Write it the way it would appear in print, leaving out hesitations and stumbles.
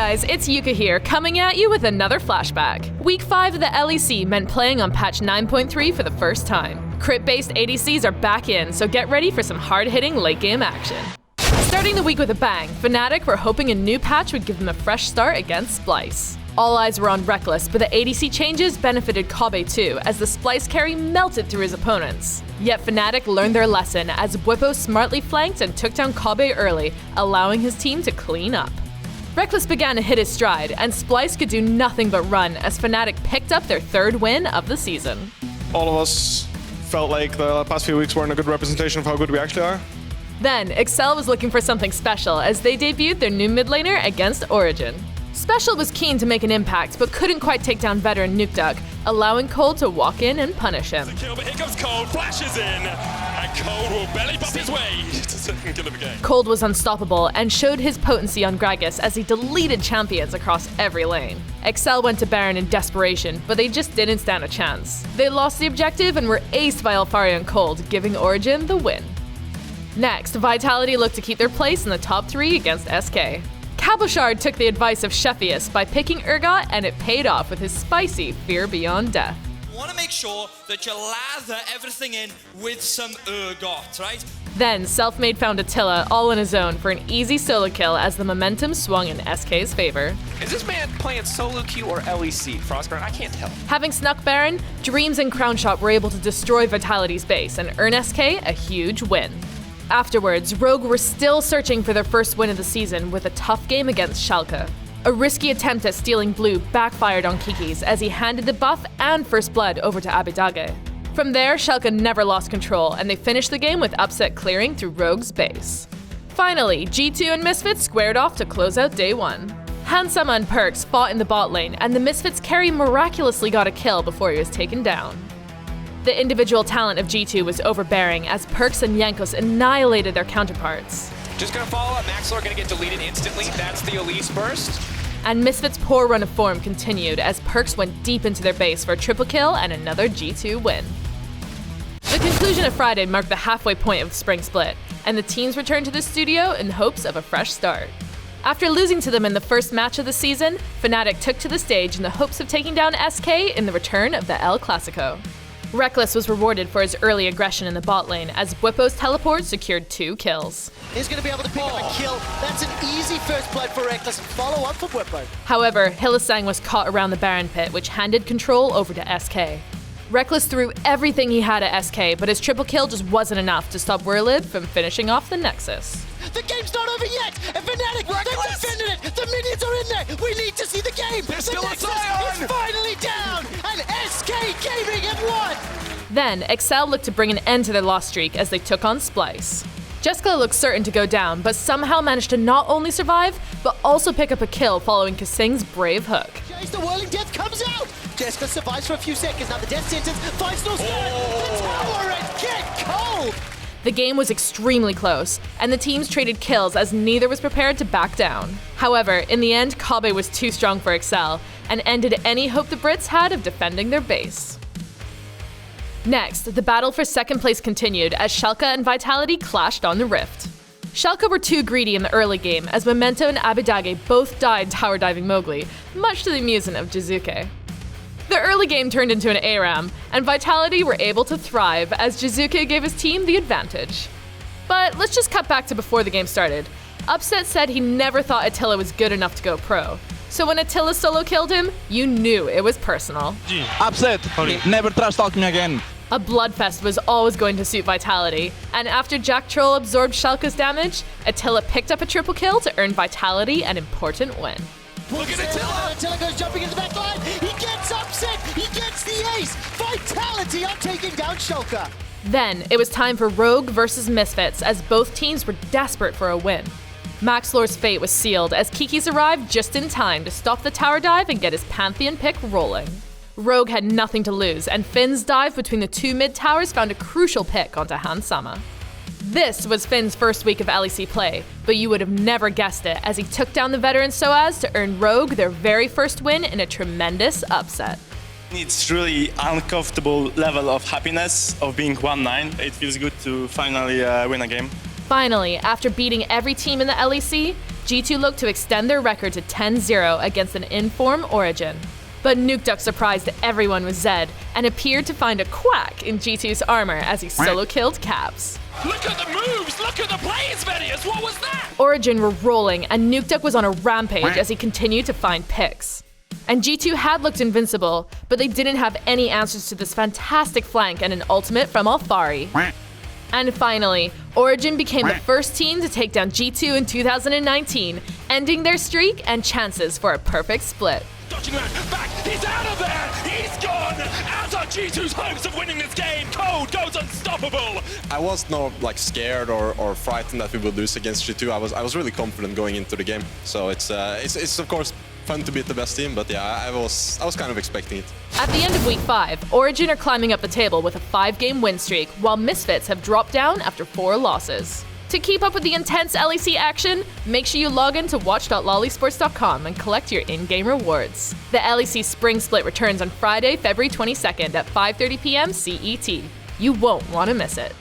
guys, it's Yuka here, coming at you with another flashback. Week 5 of the LEC meant playing on patch 9.3 for the first time. Crit-based ADCs are back in, so get ready for some hard-hitting late-game action. Starting the week with a bang, Fnatic were hoping a new patch would give them a fresh start against Splice. All eyes were on Reckless, but the ADC changes benefited Kobe too, as the Splice carry melted through his opponents. Yet Fnatic learned their lesson as Bwipo smartly flanked and took down Kobe early, allowing his team to clean up. Reckless began to hit his stride, and Splice could do nothing but run as Fnatic picked up their third win of the season. All of us felt like the past few weeks weren't a good representation of how good we actually are. Then, Excel was looking for something special as they debuted their new mid laner against Origin. Special was keen to make an impact, but couldn't quite take down veteran Nuke Duck, allowing Cold to walk in and punish him. Kill, but here comes Cold, flashes in, and Cold will belly bump his way to second kill of the game. Cold was unstoppable and showed his potency on Gragas as he deleted champions across every lane. Excel went to Baron in desperation, but they just didn't stand a chance. They lost the objective and were aced by Alfari and Cold, giving Origin the win. Next, Vitality looked to keep their place in the top 3 against SK. Cabochard took the advice of Shephius by picking Urgot, and it paid off with his spicy Fear Beyond Death. You want to make sure that you lather everything in with some Urgot, right? Then, Selfmade found Attila all on his own for an easy solo kill as the momentum swung in SK's favor. Is this man playing solo queue or LEC? Frostburn, I can't tell. Having snuck Baron, Dreams and Crownshot were able to destroy Vitality's base and earn SK a huge win. Afterwards, Rogue were still searching for their first win of the season with a tough game against Schalke. A risky attempt at stealing blue backfired on Kikis as he handed the buff and first blood over to Abidage. From there, Schalke never lost control, and they finished the game with upset clearing through Rogue's base. Finally, G2 and Misfits squared off to close out day 1. Hansama and Perks fought in the bot lane, and the Misfits carry miraculously got a kill before he was taken down. The individual talent of G2 was overbearing as Perks and Jankos annihilated their counterparts. Just gonna follow up, Maxlor gonna get deleted instantly, that's the Elise burst. And Misfits' poor run of form continued as Perks went deep into their base for a triple kill and another G2 win. The conclusion of Friday marked the halfway point of the spring split, and the teams returned to the studio in hopes of a fresh start. After losing to them in the first match of the season, Fnatic took to the stage in the hopes of taking down SK in the return of the El Clasico. Reckless was rewarded for his early aggression in the bot lane as Bwipo's teleport secured 2 kills. He's going to be able to pick up a kill. That's an easy first blood for Reckless and follow up for Bwipo. However, Hylissang was caught around the Baron pit, which handed control over to SK. Reckless threw everything he had at SK, but his triple kill just wasn't enough to stop Werlid from finishing off the Nexus. The game's not over yet! And Fnatic, they've defended it! The minions are in there! We need to see the game! There's the still a Nexus Sion! is finally down! And SK Gaming have won! Then, Excel looked to bring an end to their loss streak as they took on Splice. Jessica looked certain to go down, but somehow managed to not only survive, but also pick up a kill following Kasing's brave hook. Chase, the whirling death comes out! Jessica survives for a few seconds, now the death sentence finds no stand! The tower and get cold! The game was extremely close, and the teams traded kills as neither was prepared to back down. However, in the end, Kobe was too strong for Excel, and ended any hope the Brits had of defending their base. Next, the battle for second place continued as Schalke and Vitality clashed on the Rift. Schalke were too greedy in the early game as Memento and Abidage both died tower diving Mowgli, much to the amusement of Jizuke. The early game turned into an ARAM, and Vitality were able to thrive as Jizuke gave his team the advantage. But let's just cut back to before the game started. Upset said he never thought Attila was good enough to go pro. So when Attila solo killed him, you knew it was personal. Upset, never trust talking again. A bloodfest was always going to suit Vitality, and after Jack Troll absorbed Schalke's damage, Attila picked up a triple kill to earn Vitality an important win. Look at Attila! Attila goes jumping into the back line. He gets upset. He gets the ace. Vitality are taking down Schalke. Then, it was time for Rogue versus Misfits as both teams were desperate for a win. Maxlor's fate was sealed as Kikis arrived just in time to stop the tower dive and get his Pantheon pick rolling. Rogue had nothing to lose, and Finn's dive between the 2 mid towers found a crucial pick onto Hansama. This was Finn's first week of LEC play, but you would have never guessed it as he took down the veteran Soaz to earn Rogue their very first win in a tremendous upset. It's really uncomfortable level of happiness of being 1-9. It feels good to finally win a game. Finally, after beating every team in the LEC, G2 looked to extend their record to 10-0 against an in-form Origin. But Nuke Duck surprised everyone with Zed and appeared to find a quack in G2's armor as he solo-killed Caps. Look at the moves! Look at the plays, Venius! What was that? Origin were rolling, and Nuke Duck was on a rampage as he continued to find picks. And G2 had looked invincible, but they didn't have any answers to this fantastic flank and an ultimate from Alfari. And finally, Origin became the first team to take down G2 in 2019, ending their streak and chances for a perfect split. Dodging around, back, he's out of there! He's gone! Out are G2's hopes of winning this game! Cold goes unstoppable! I was not scared or frightened that we would lose against G2. I was really confident going into the game. So it's of course fun to beat the best team, but yeah, I was kind of expecting it. At the end of Week 5, Origin are climbing up the table with a 5-game win streak, while Misfits have dropped down after 4 losses. To keep up with the intense LEC action, make sure you log in to watch.lollysports.com and collect your in-game rewards. The LEC Spring Split returns on Friday, February 22nd at 5:30 p.m. CET. You won't want to miss it.